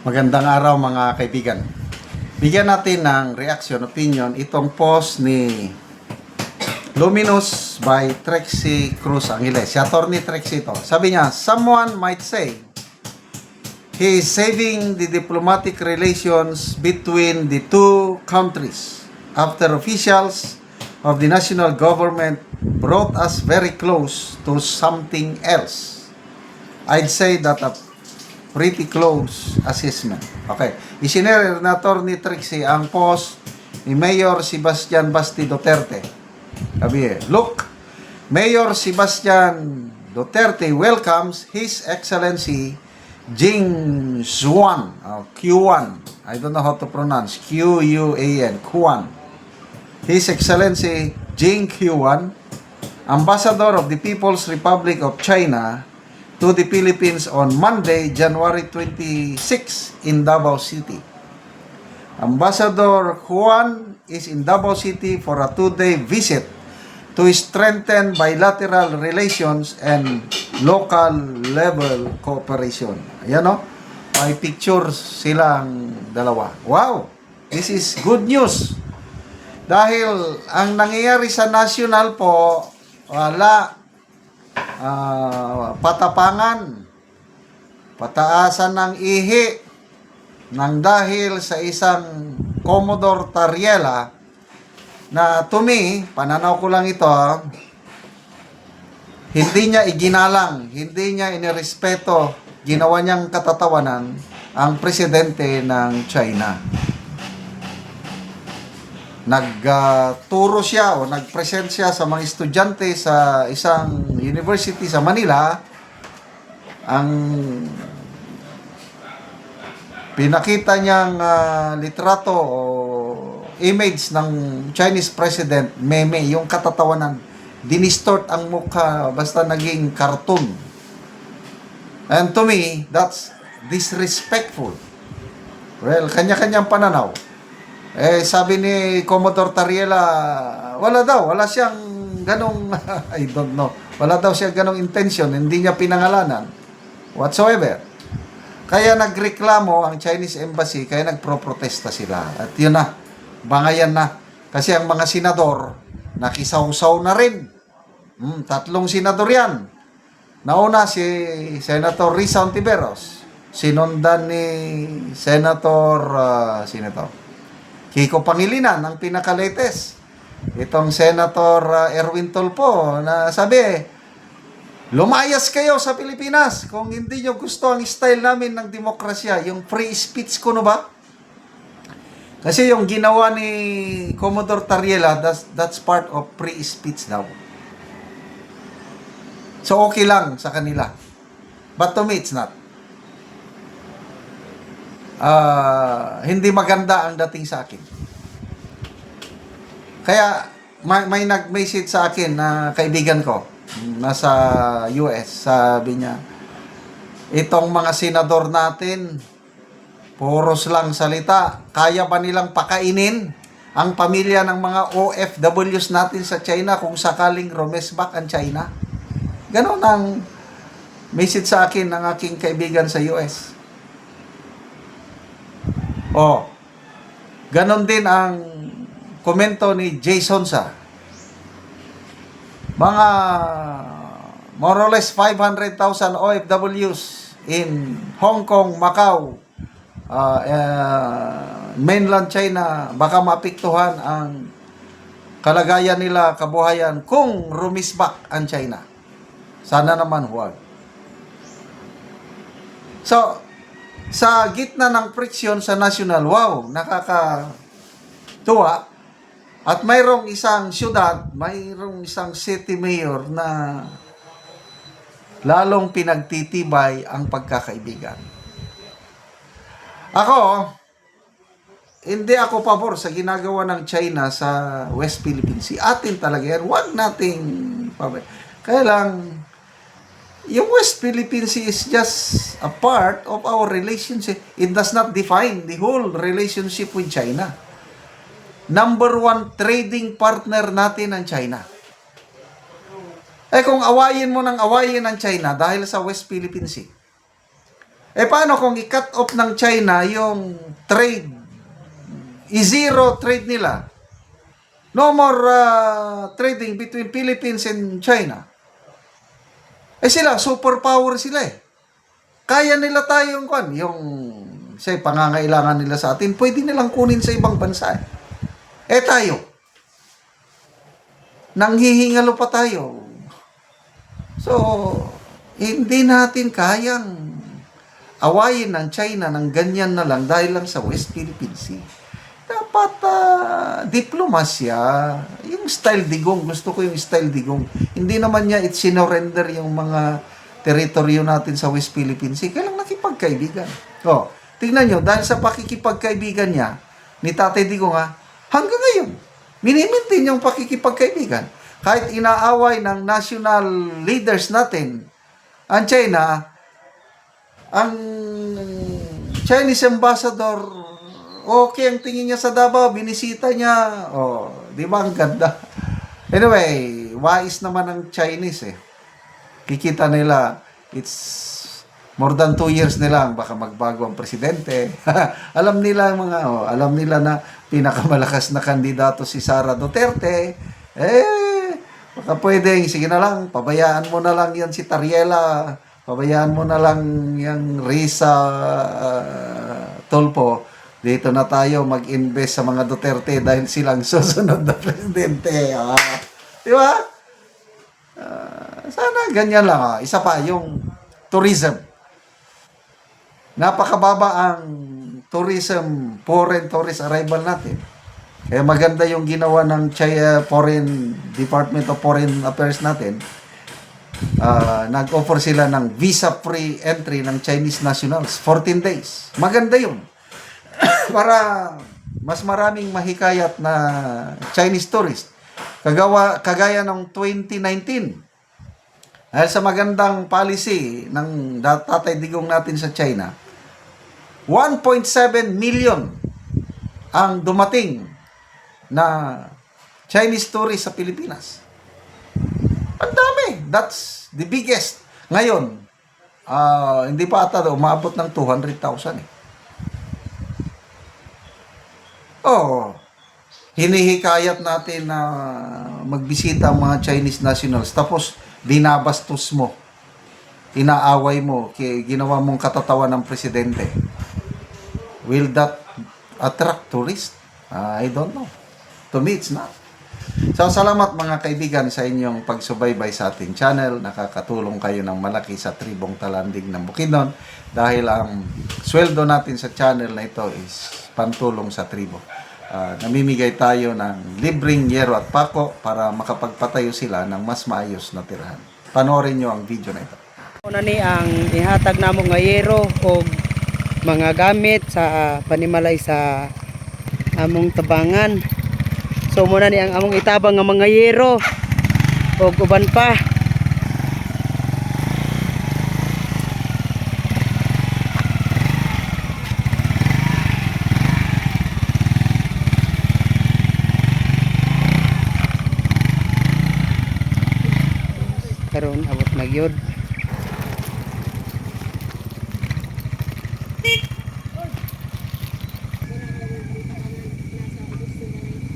Magandang araw mga kaibigan. Bigyan natin ng reaction, opinion itong post ni Luminous by Trixie Cruz Angeles. Si Attorney Trixie ito. Sabi niya, someone might say he is saving the diplomatic relations between the two countries after officials of the national government brought us very close to something else. I'd say that a pretty close assessment. Okay. Isinare na Attorney Trixie ang post ni Mayor Sebastian Basti Duterte. Sabi look, Mayor Sebastian Duterte welcomes His Excellency Jing Xuan, Q1. I don't know how to pronounce. Q-U-A-N, Q1. His Excellency Jing Q1, Ambassador of the People's Republic of China, to the Philippines on Monday, January 26 in Davao City. Ambassador Juan is in Davao City for a 2-day visit to strengthen bilateral relations and local level cooperation. Ayan o, may pictures silang dalawa. Wow! This is good news. Dahil ang nangyayari sa national po, wala patapangan, pataasan ng ihi nang dahil sa isang Commodore Tariela na to me, pananaw ko lang ito, hindi niya iginalang, hindi niya inirespeto, ginawa niyang katatawanan ang presidente ng China. Nagturo siya o nagpresent siya sa mga estudyante sa isang university sa Manila. Ang pinakita niyang litrato o image ng Chinese president, meme, yung katatawanan, dinistort ang mukha, basta naging cartoon. And to me, that's disrespectful. Well, kanya-kanyang pananaw. Sabi ni Commodore Tariela, wala siyang ganong, I don't know, wala daw siya ganong intention, hindi niya pinangalanan, whatsoever. Kaya nagreklamo ang Chinese Embassy, kaya nagpro-protesta sila. At yun na, bangayan na. Kasi ang mga senador, nakisawsaw na rin. 3 senador yan. Nauna si Senator Risa Ontiveros, sinundan ni Senator, sino to? Kiko Pangilinan, ang pinaka-latest. Itong Senator Erwin Tulfo na sabi, lumayas kayo sa Pilipinas kung hindi nyo gusto ang style namin ng demokrasya, yung free speech ko, no ba? Kasi yung ginawa ni Commodore Tariela, that's part of free speech daw. So okay lang sa kanila. But to me, it's not. Hindi maganda ang dating sa akin. Kaya may nag-message sa akin na kaibigan ko nasa US, sabi niya, itong mga senador natin puros lang salita, kaya ba nilang pakainin ang pamilya ng mga OFWs natin sa China kung sakaling rumesbak ang China? Ganon ang message sa akin ng aking kaibigan sa US. Ganon din ang komento ni Jason sa mga more or less 500,000 OFWs in Hong Kong, Macau, mainland China, baka maapektuhan ang kalagayan nila, kabuhayan kung rumisbak ang China. Sana naman huwag. So, sa gitna ng friksyon sa national, wow, nakakatuwa. At mayroong isang syudad, mayroong isang city mayor na lalong pinagtitibay ang pagkakaibigan. Hindi ako pabor sa ginagawa ng China sa West Philippine Sea. Atin talaga yan. Huwag nating pabor. Kaya lang, yung West Philippine Sea is just a part of our relationship. It does not define the whole relationship with China. Number 1 trading partner natin ang China. Kung awayin mo ng awayin ang China dahil sa West Philippine Sea, Eh paano kung i-cut off ng China yung trade, i-zero trade nila? No more trading between Philippines and China. Eh sila, superpower sila eh. Kaya nila tayong yung say pangangailangan nila sa atin, pwede nilang kunin sa ibang bansa. Eh tayo, nanghihingalo pa tayo. So, hindi natin kayang awayin ng China ng ganyan na lang dahil lang sa West Philippine Sea. Dapat diplomasya, yung style digong, gusto ko yung style digong. Hindi naman niya it-surrender yung mga teritoryo natin sa West Philippine Sea. Kailang nakipagkaibigan. O, tingnan nyo, dahil sa pakikipagkaibigan niya, ni Tatay Digong hanggang ngayon, minimintin yung pakikipagkaibigan. Kahit inaaway ng national leaders natin, ang China, ang Chinese ambassador, okay ang tingin niya sa Davao, binisita niya. Oh, di ba ang ganda? Anyway, wais naman ang Chinese eh. Kikita nila, it's more than 2 years nila baka magbago ang presidente. Alam nila alam nila na pinakamalakas na kandidato si Sara Duterte. Baka pwedeng, sige na lang, pabayaan mo na lang yan si Tariela, pabayaan mo na lang yung Risa Tulfo. Dito na tayo mag-invest sa mga Duterte dahil silang susunod na presidente. Di ba? Sana ganyan lang. Isa pa, yung tourism. Napakababa ang tourism, foreign tourist arrival natin. Kaya maganda yung ginawa ng Foreign Department of Foreign Affairs natin. Nag-offer sila ng visa-free entry ng Chinese nationals, 14 days. Maganda yun. Para mas maraming mahikayat na Chinese tourist. Kagaya ng 2019. Dahil sa magandang policy ng Tatay Digong natin sa China, 1.7 million ang dumating na Chinese tourists sa Pilipinas. Ang dami. That's the biggest. Ngayon, hindi pa ata umabot ng 200,000 eh. Hinihikayat natin na magbisita ang mga Chinese nationals tapos binabastos mo, inaaway mo, ginawa mong katatawan ng presidente. Will that attract tourists? I don't know. To me, it's not. So, salamat mga kaibigan sa inyong pagsubaybay sa ating channel. Nakakatulong kayo ng malaki sa tribong Talandig ng Bukidnon dahil ang sweldo natin sa channel na ito is pantulong sa tribo. Namimigay tayo ng libreng yero at pako para makapagpatayo sila ng mas maayos na tirahan. Panoorin nyo ang video na ito. Una ni ang ihatag namo nga yero o mga gamit sa panimalay sa among tabangan. So muna ni ang among itabang nga mga yero o uban pa. Karon abot na gyud.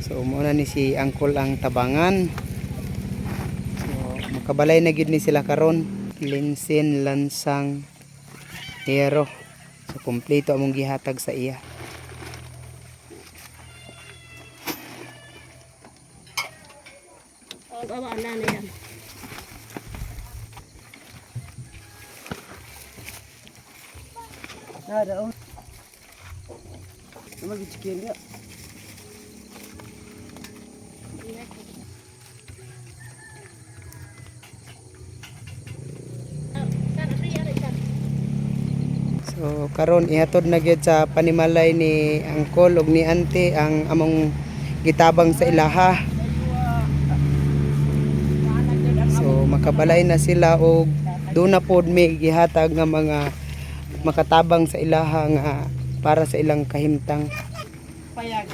So muna ni si Angkol ang tabangan. So makabalay na gyud ni sila karon. Linsin, lansang, hero. So kompleto among gihatag sa iya. Ana na yan. Ada oh. Nama gichikin dia. So karon ihatod na gyud sa panimalay ni Angkol ug ni Ante ang among gitabang sa ilaha. So makabalay na sila og doon na pod may gihatag nga mga makatabang sa ilaha nga para sa ilang kahimtang. Payag.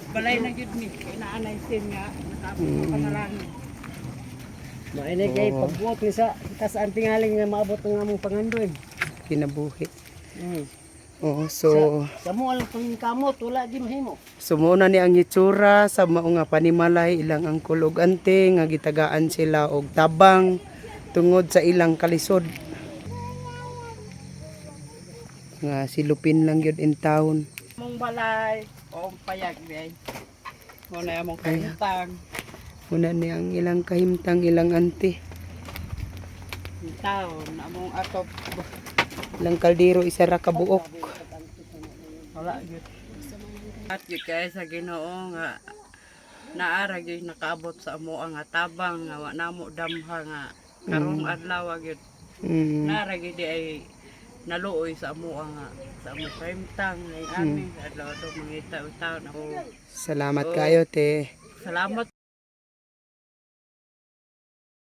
Balay na gyud mi kay naanay sin nga natapos panalangin. Maine kay pagbuot ni sa kita sa antingaling nga maabot ng among pangandoy kinabuhi. Oh, so Samo lang pang kamot, wala di mahimo. sumuna ni ang itsura sa mao nga panimalay ilang angkol ug ante nga gitagaan sila og tabang tungod sa ilang kalisod. Nga silupin lang yun in town. Mong balay, o payag day. Muna among kahintang, Muna ni ang ilang kahimtang ilang ante. taon, among atop, Ilang kaldero isa ra ka buok. wala yun. At yun kaya sa Ginoo nga naara gyud nakaabot sa amo nga tabang nga wa namo damha nga karong adlaw gyud naara gyud ay naluoy sa amo nga sa amo kahimtang ngay ani adlaw do mangita taon ako. Salamat kayo te. Salamat